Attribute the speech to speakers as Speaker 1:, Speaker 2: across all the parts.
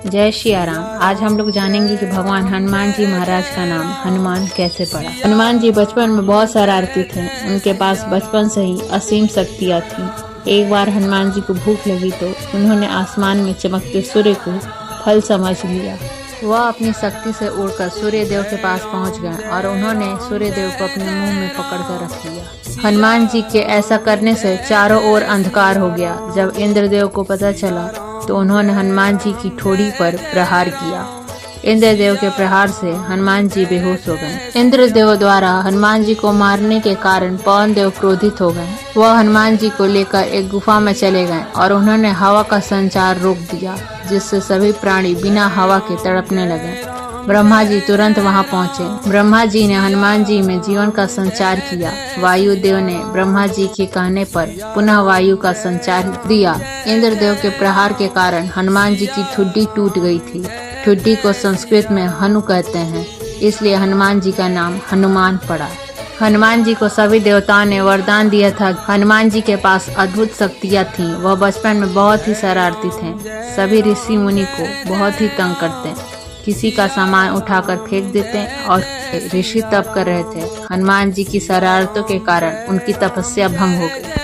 Speaker 1: जय सिया राम। आज हम लोग जानेंगे कि भगवान हनुमान जी महाराज का नाम हनुमान कैसे पड़ा। हनुमान जी बचपन में बहुत शरारती थे। उनके पास बचपन से ही असीम शक्तियाँ थीं। एक बार हनुमान जी को भूख लगी तो उन्होंने आसमान में चमकते सूर्य को फल समझ लिया। वह अपनी शक्ति से उड़कर सूर्य देव के पास पहुंच गए और उन्होंने सूर्य देव को अपने मुंह में पकड़कर रख लिया। हनुमान जी के ऐसा करने से चारों ओर अंधकार हो गया। जब इंद्रदेव को पता चला तो उन्होंने हनुमान जी की ठोड़ी पर प्रहार किया। इंद्रदेव के प्रहार से हनुमान जी बेहोश हो गए। इंद्रदेव द्वारा हनुमान जी को मारने के कारण पवन देव क्रोधित हो गए। वह हनुमान जी को लेकर एक गुफा में चले गए और उन्होंने हवा का संचार रोक दिया, जिससे सभी प्राणी बिना हवा के तड़पने लगे। ब्रह्मा जी तुरंत वहां पहुंचे। ब्रह्मा जी ने हनुमान जी में जीवन का संचार किया। वायुदेव ने ब्रह्मा जी के कहने पर पुनः वायु का संचार दिया। इंद्रदेव के प्रहार के कारण हनुमान जी की ठुड्डी टूट गई थी। ठुड्डी को संस्कृत में हनु कहते हैं, इसलिए हनुमान जी का नाम हनुमान पड़ा। हनुमान जी को सभी देवताओं ने वरदान दिया था। हनुमान जी के पास अद्भुत शक्तियाँ थीं। वह बचपन में बहुत ही शरारती थे। सभी ऋषि मुनि को बहुत ही तंग करते, किसी का सामान उठाकर फेंक देते और ऋषि तप कर रहे थे। हनुमान जी की शरारतों के कारण उनकी तपस्या भंग हो गई।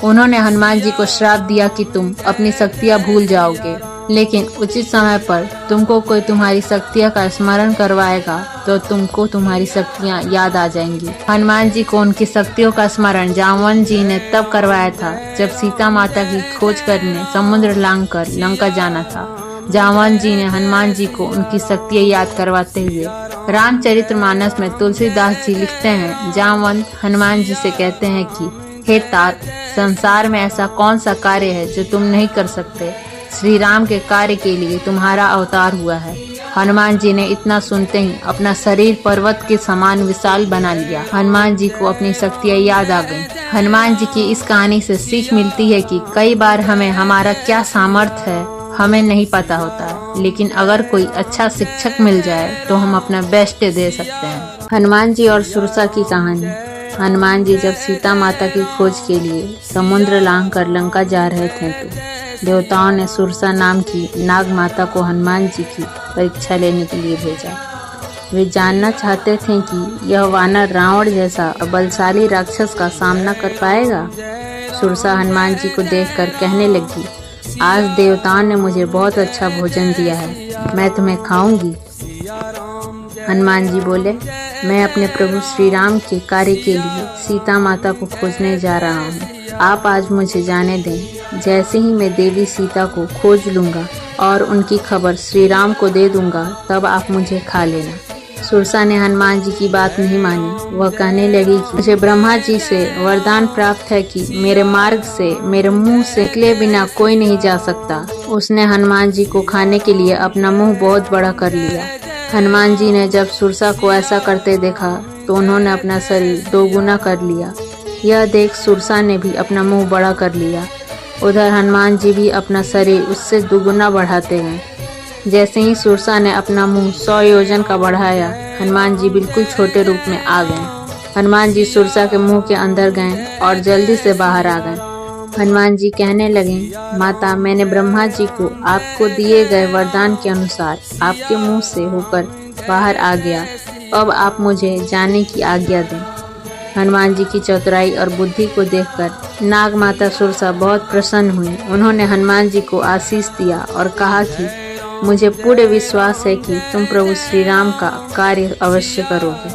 Speaker 1: उन्होंने हनुमान जी को श्राप दिया कि तुम अपनी शक्तियाँ भूल जाओगे, लेकिन उचित समय पर तुमको कोई तुम्हारी शक्तियाँ का स्मरण करवाएगा तो तुमको तुम्हारी शक्तियाँ याद आ जाएंगी। हनुमान जी को उनकी शक्तियों का स्मरण जामवन जी ने तब करवाया था जब सीता माता की खोज करने समुद्र लांघकर लंका जाना था। जामवन जी ने हनुमान जी को उनकी शक्तियाँ याद करवाते हुए रामचरितमानस में तुलसीदास जी लिखते हैं, जामवंत हनुमान जी से कहते हैं कि हे तात, संसार में ऐसा कौन सा कार्य है जो तुम नहीं कर सकते। श्री राम के कार्य के लिए तुम्हारा अवतार हुआ है। हनुमान जी ने इतना सुनते ही अपना शरीर पर्वत के समान विशाल बना लिया। हनुमान जी को अपनी शक्तियाँ याद आ गईं। हनुमान जी की इस कहानी से सीख मिलती है कि कई बार हमें हमारा क्या सामर्थ्य है हमें नहीं पता होता है, लेकिन अगर कोई अच्छा शिक्षक मिल जाए तो हम अपना बेस्ट दे सकते हैं। हनुमान जी और सुरसा की कहानी। हनुमान जी जब सीता माता की खोज के लिए समुद्र लांघकर लंका जा रहे थे तो देवताओं ने सुरसा नाम की नाग माता को हनुमान जी की परीक्षा लेने के लिए भेजा। वे जानना चाहते थे कि यह वानर रावण जैसा बलशाली राक्षस का सामना कर पाएगा। सुरसा हनुमान जी को देखकर कहने लगी, आज देवताओं ने मुझे बहुत अच्छा भोजन दिया है, मैं तुम्हें खाऊंगी। हनुमान जी बोले, मैं अपने प्रभु श्री राम के कार्य के लिए सीता माता को खोजने जा रहा हूँ। आप आज मुझे जाने दें। जैसे ही मैं देवी सीता को खोज लूंगा और उनकी खबर श्री राम को दे दूंगा, तब आप मुझे खा लेना। सुरसा ने हनुमान जी की बात नहीं मानी। वह कहने लगी कि मुझे ब्रह्मा जी से वरदान प्राप्त है कि मेरे मार्ग से, मेरे मुंह से निकले बिना कोई नहीं जा सकता। उसने हनुमान जी को खाने के लिए अपना मुंह बहुत बड़ा कर लिया। हनुमान जी ने जब सुरसा को ऐसा करते देखा तो उन्होंने अपना शरीर दोगुना कर लिया। यह देख सुरसा ने भी अपना मुंह बड़ा कर लिया। उधर हनुमान जी भी अपना शरीर उससे दुगुना बढ़ाते गए। जैसे ही सुरसा ने अपना मुंह 100 योजन का बढ़ाया, हनुमान जी बिल्कुल छोटे रूप में आ गए। हनुमान जी सुरसा के मुंह के अंदर गए और जल्दी से बाहर आ गए। हनुमान जी कहने लगे, माता, मैंने ब्रह्मा जी को आपको दिए गए वरदान के अनुसार आपके मुंह से होकर बाहर आ गया। अब आप मुझे जाने की आज्ञा दें। हनुमान जी की चतुराई और बुद्धि को देखकर नाग माता सुरसा बहुत प्रसन्न हुई। उन्होंने हनुमान जी को आशीष दिया और कहा कि मुझे पूर्ण विश्वास है कि तुम प्रभु श्री राम का कार्य अवश्य करोगे।